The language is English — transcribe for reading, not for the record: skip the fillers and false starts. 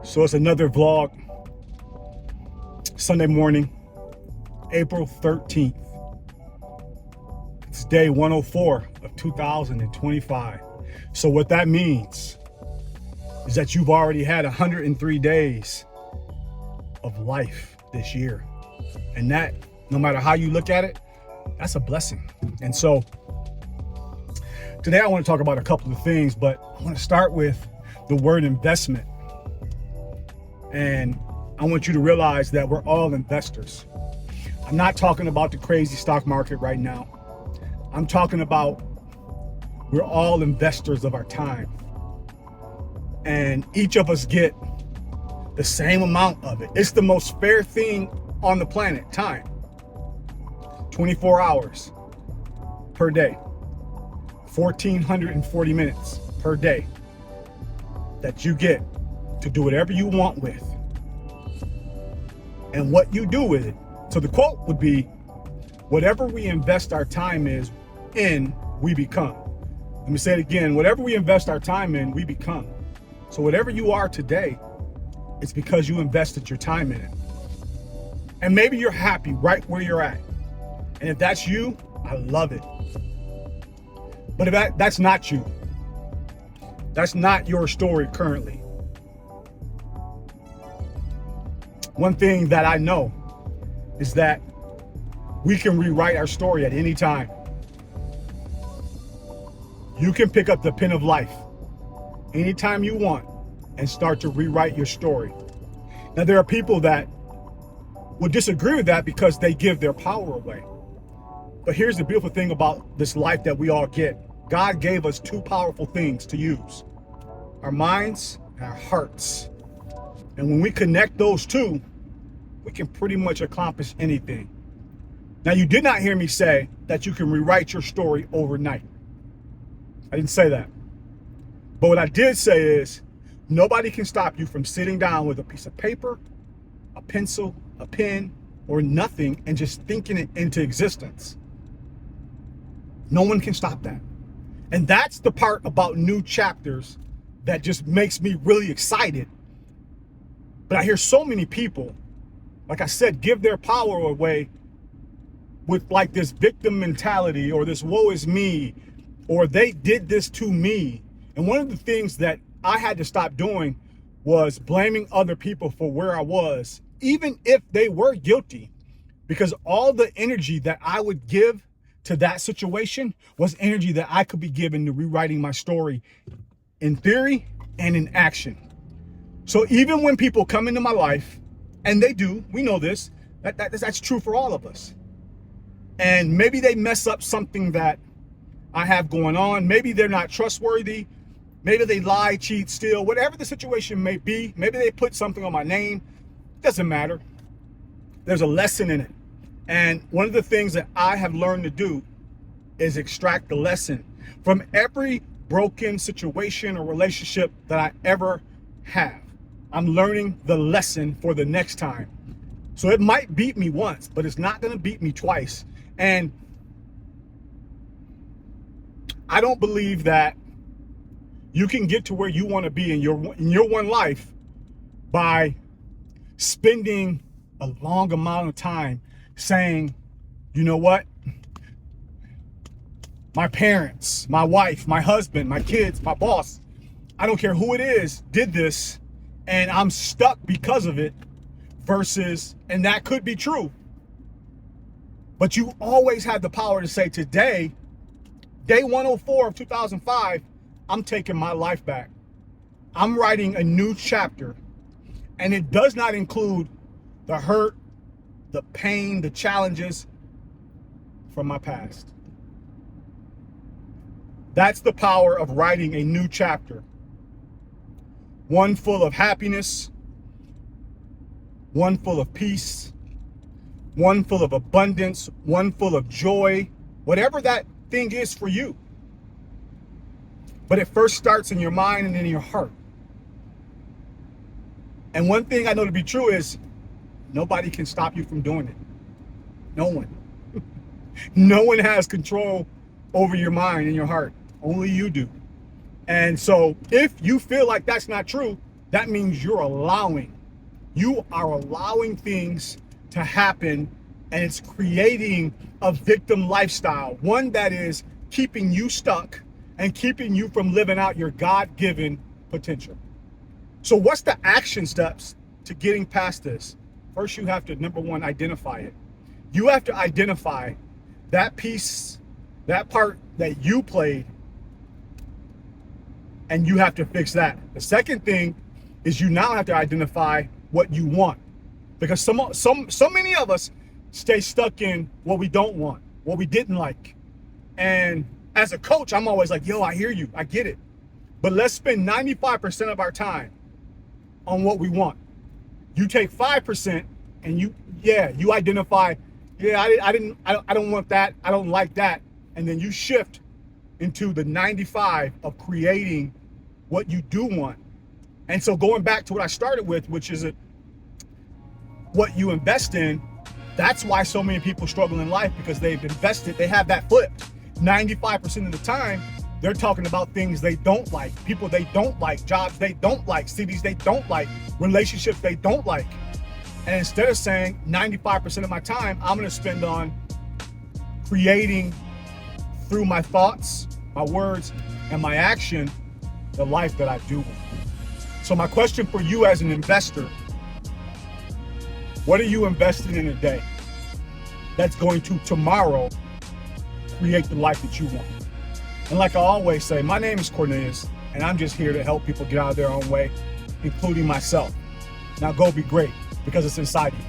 So it's another vlog, Sunday morning, April 13th. It's day 104 of 2025. So what that means is that you've already had 103 days of life this year. And that, no matter how you look at it, that's a blessing. And so today I want to talk about a couple of things, but I want to start with the word investment. And I want you to realize that we're all investors. I'm not talking about the crazy stock market right now. I'm talking about we're all investors of our time. And each of us get the same amount of it. It's the most fair thing on the planet, time. 24 hours per day, 1,440 minutes per day that you get to do whatever you want with. And what you do with it. So the quote would be, whatever we invest our time in, we become. Let me say it again. Whatever we invest our time in, we become. So whatever you are today, it's because you invested your time in it. And maybe you're happy right where you're at. And if that's you, I love it. But if that's not you, that's not your story currently. One thing that I know is that we can rewrite our story at any time. You can pick up the pen of life anytime you want and start to rewrite your story. Now, there are people that would disagree with that because they give their power away. But here's the beautiful thing about this life that we all get. God gave us two powerful things to use: our minds and our hearts. And when we connect those two, we can pretty much accomplish anything. Now, you did not hear me say that you can rewrite your story overnight. I didn't say that. But what I did say is, nobody can stop you from sitting down with a piece of paper, a pencil, a pen, or nothing and just thinking it into existence. No one can stop that. And that's the part about new chapters that just makes me really excited. But I hear so many people, like I said, give their power away with like this victim mentality, or this woe is me, or they did this to me. And one of the things that I had to stop doing was blaming other people for where I was, even if they were guilty, because all the energy that I would give to that situation was energy that I could be given to rewriting my story in theory and in action. So even when people come into my life, and they do, we know this, that's true for all of us. And maybe they mess up something that I have going on. Maybe they're not trustworthy. Maybe they lie, cheat, steal, whatever the situation may be. Maybe they put something on my name. Doesn't matter. There's a lesson in it. And one of the things that I have learned to do is extract the lesson from every broken situation or relationship that I ever have. I'm learning the lesson for the next time. So it might beat me once, but it's not going to beat me twice. And I don't believe that you can get to where you want to be in your one life by spending a long amount of time saying, you know what? My parents, my wife, my husband, my kids, my boss, I don't care who it is, did this, and I'm stuck because of it, versus, and that could be true, but you always have the power to say, today, day 104 of 2005, I'm taking my life back. I'm writing a new chapter, and it does not include the hurt, the pain, the challenges from my past. That's the power of writing a new chapter. One full of happiness, one full of peace, one full of abundance, one full of joy, whatever that thing is for you. But it first starts in your mind and in your heart. And one thing I know to be true is nobody can stop you from doing it. No one. No one has control over your mind and your heart. Only you do. And so if you feel like that's not true, That means you are allowing things to happen, and it's creating a victim lifestyle, one that is keeping you stuck and keeping you from living out your God-given potential. So what's the action steps to getting past this? First, you have to, number one, identify it. You have to identify that piece, that part that you played, and you have to fix that. The second thing is you now have to identify what you want, because so many of us stay stuck in what we don't want, what we didn't like. And as a coach, I'm always like, yo, I hear you, I get it. But let's spend 95% of our time on what we want. You take 5% and you identify, I don't want that, I don't like that. And then you shift into the 95 of creating what you do want. And so going back to what I started with, which is what you invest in, that's why so many people struggle in life, because they've invested, they have that flipped. 95% of the time, they're talking about things they don't like, people they don't like, jobs they don't like, cities they don't like, relationships they don't like. And instead of saying 95% of my time, I'm gonna spend on creating through my thoughts, my words, and my action, the life that I do want. So my question for you as an investor, what are you investing in a day that's going to tomorrow create the life that you want? And like I always say, my name is Cornelius, and I'm just here to help people get out of their own way, including myself. Now go be great, because it's inside you.